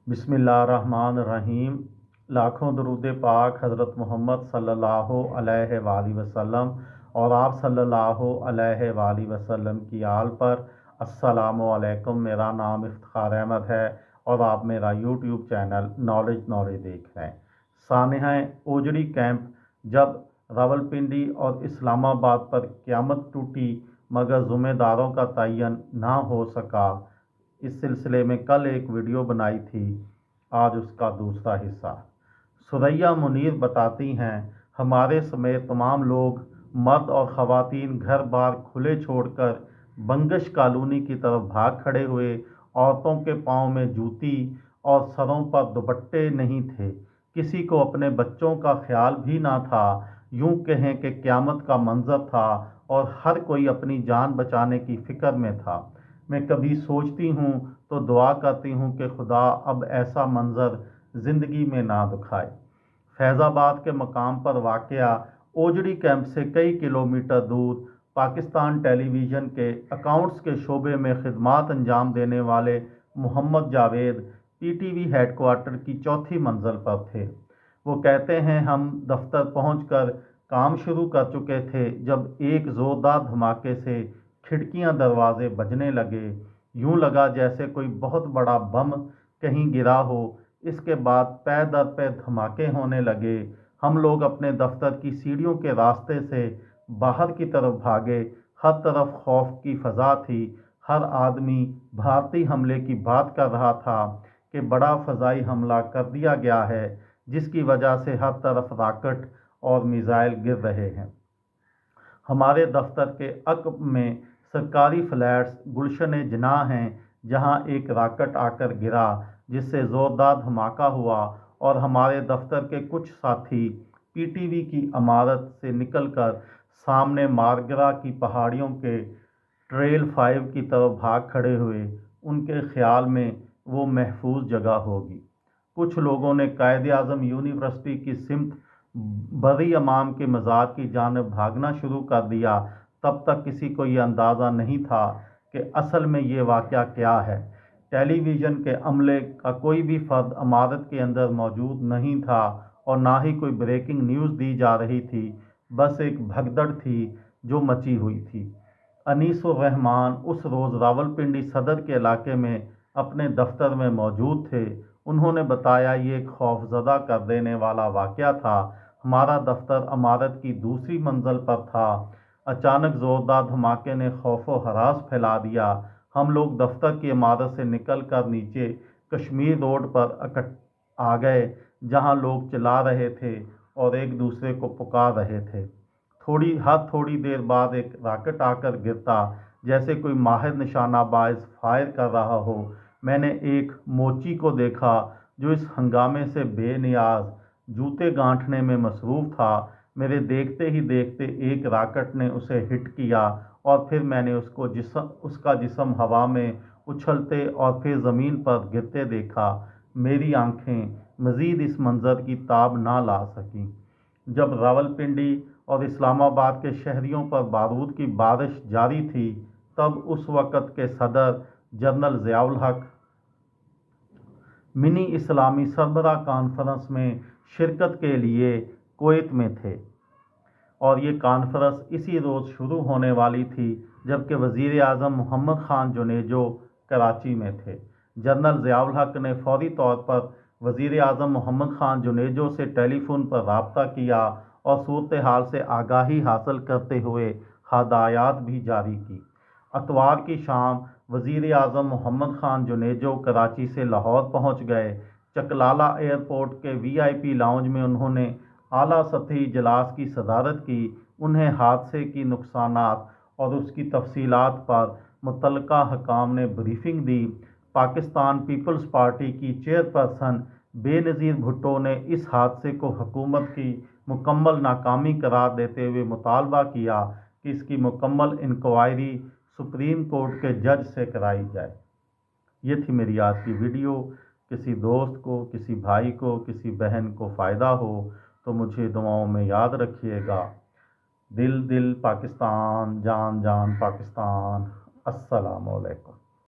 बिस्मिल्लाहिर्रहमानिर्रहीम। लाखों दरूद पाक हज़रत मोहम्मद सल्लल्लाहु अलैहि वसल्लम और आप सल्लल्लाहु अलैहि वसल्लम की आल पर। अस्सलामु अलैकुम। मेरा नाम इफ्तिखार अहमद है और आप मेरा यूट्यूब चैनल नॉलेज देख रहे हैं। सानिहाए ओजड़ी कैंप, जब रावलपिंडी और इस्लामाबाद पर क़यामत टूटी मगर ज़िम्मेदारों का तयन ना हो सका, इस सिलसिले में कल एक वीडियो बनाई थी, आज उसका दूसरा हिस्सा। सुरैया मुनीर बताती हैं, हमारे समेत तमाम लोग मर्द और ख़वातीन घर बार खुले छोड़कर बंगश कॉलोनी की तरफ भाग खड़े हुए। औरतों के पाँव में जूती और सरों पर दुपट्टे नहीं थे। किसी को अपने बच्चों का ख्याल भी ना था। यूं कहें कि क़यामत का मंजर था और हर कोई अपनी जान बचाने की फ़िक्र में था। मैं कभी सोचती हूँ तो दुआ करती हूँ कि खुदा अब ऐसा मंजर ज़िंदगी में ना दिखाए। फैज़ाबाद के मकाम पर वाक़या ओजड़ी कैंप से कई किलोमीटर दूर पाकिस्तान टेलीविज़न के अकाउंट्स के शोबे में खिदमात अंजाम देने वाले मोहम्मद जावेद पीटीवी हेडक्वार्टर की चौथी मंजिल पर थे। वो कहते हैं, हम दफ्तर पहुंचकर काम शुरू कर चुके थे जब एक ज़ोरदार धमाके से खिड़कियां दरवाजे बजने लगे। यूं लगा जैसे कोई बहुत बड़ा बम कहीं गिरा हो। इसके बाद पै दर पे धमाके होने लगे। हम लोग अपने दफ्तर की सीढ़ियों के रास्ते से बाहर की तरफ भागे। हर तरफ खौफ की फ़ज़ा थी। हर आदमी भारतीय हमले की बात कर रहा था कि बड़ा फ़ज़ाई हमला कर दिया गया है, जिसकी वजह से हर तरफ रॉकेट और मिसाइल गिर रहे हैं। हमारे दफ्तर के अक़ब में सरकारी फ्लैट्स गुलशन जनाह हैं, जहां एक रॉकेट आकर गिरा जिससे ज़ोरदार धमाका हुआ और हमारे दफ्तर के कुछ साथी पीटीवी की इमारत से निकलकर सामने मारगरा की पहाड़ियों के ट्रेल 5 की तरफ भाग खड़े हुए। उनके ख्याल में वो महफूज जगह होगी। कुछ लोगों ने कायद आज़म यूनिवर्सिटी की सिमत बरी इमाम के मज़ार की जानिब भागना शुरू कर दिया। तब तक किसी को ये अंदाज़ा नहीं था कि असल में ये वाक़या क्या है। टेलीविज़न के अमले का कोई भी फ़र्द इमारत के अंदर मौजूद नहीं था और ना ही कोई ब्रेकिंग न्यूज़ दी जा रही थी। बस एक भगदड़ थी जो मची हुई थी। अनीसुर रहमान उस रोज़ रावलपिंडी सदर के इलाके में अपने दफ्तर में मौजूद थे। उन्होंने बताया, ये एक खौफज़दा कर देने वाला वाक़या था। हमारा दफ्तर इमारत की दूसरी मंजिल पर था। अचानक ज़ोरदार धमाके ने खौफो हरास फैला दिया। हम लोग दफ्तर की इमारत से निकलकर नीचे कश्मीर रोड पर आ गए, जहां लोग चिल्ला रहे थे और एक दूसरे को पुकार रहे थे। हर थोड़ी देर बाद एक रॉकेट आकर गिरता, जैसे कोई माहिर निशानाबाज फायर कर रहा हो। मैंने एक मोची को देखा जो इस हंगामे से बेनियाज जूते गांठने में मसरूफ़ था। मेरे देखते ही देखते एक रॉकेट ने उसे हिट किया और फिर मैंने उसका जिस्म हवा में उछलते और फिर ज़मीन पर गिरते देखा। मेरी आंखें मज़ीद इस मंज़र की ताब ना ला सकीं। जब रावलपिंडी और इस्लामाबाद के शहरियों पर बारूद की बारिश जारी थी, तब उस वक़्त के सदर जनरल ज़ियाउल हक मिनी इस्लामी सरबराह कॉन्फ्रेंस में शिरकत के लिए कुवैत में थे और ये कॉन्फ्रेंस इसी रोज़ शुरू होने वाली थी, जबकि वज़ीर आज़म मोहम्मद ख़ान जुनेजो कराची में थे। जनरल ज़ियाउल हक ने फौरी तौर पर वज़ीर आज़म मोहम्मद ख़ान जुनेजो से टेलीफोन पर रब्ता किया और सूरत हाल से आगाही हासिल करते हुए हदायत भी जारी की। अतवार की शाम वज़ीर आज़म मोहम्मद ख़ान जुनेजो कराची से लाहौर पहुँच गए। चकलाला एयरपोर्ट के VIP लाउंज में उन्होंने आला सतही इजलास की सदारत की। उन्हें हादसे की नुकसानात और उसकी तफसीलात पर मुतल्लिका हकाम ने ब्रीफिंग दी। पाकिस्तान पीपल्स पार्टी की चेयरपर्सन बेनज़ीर भुट्टो ने इस हादसे को हुकूमत की मुकम्मल नाकामी करार देते हुए मुतालबा किया कि इसकी मुकम्मल इंक्वायरी सुप्रीम कोर्ट के जज से कराई जाए। ये थी मेरी आज की वीडियो। किसी दोस्त को, किसी भाई को, किसी बहन को फ़ायदा हो तो मुझे दुआओं में याद रखिएगा। दिल दिल पाकिस्तान, जान जान पाकिस्तान। अस्सलामु अलैकुम।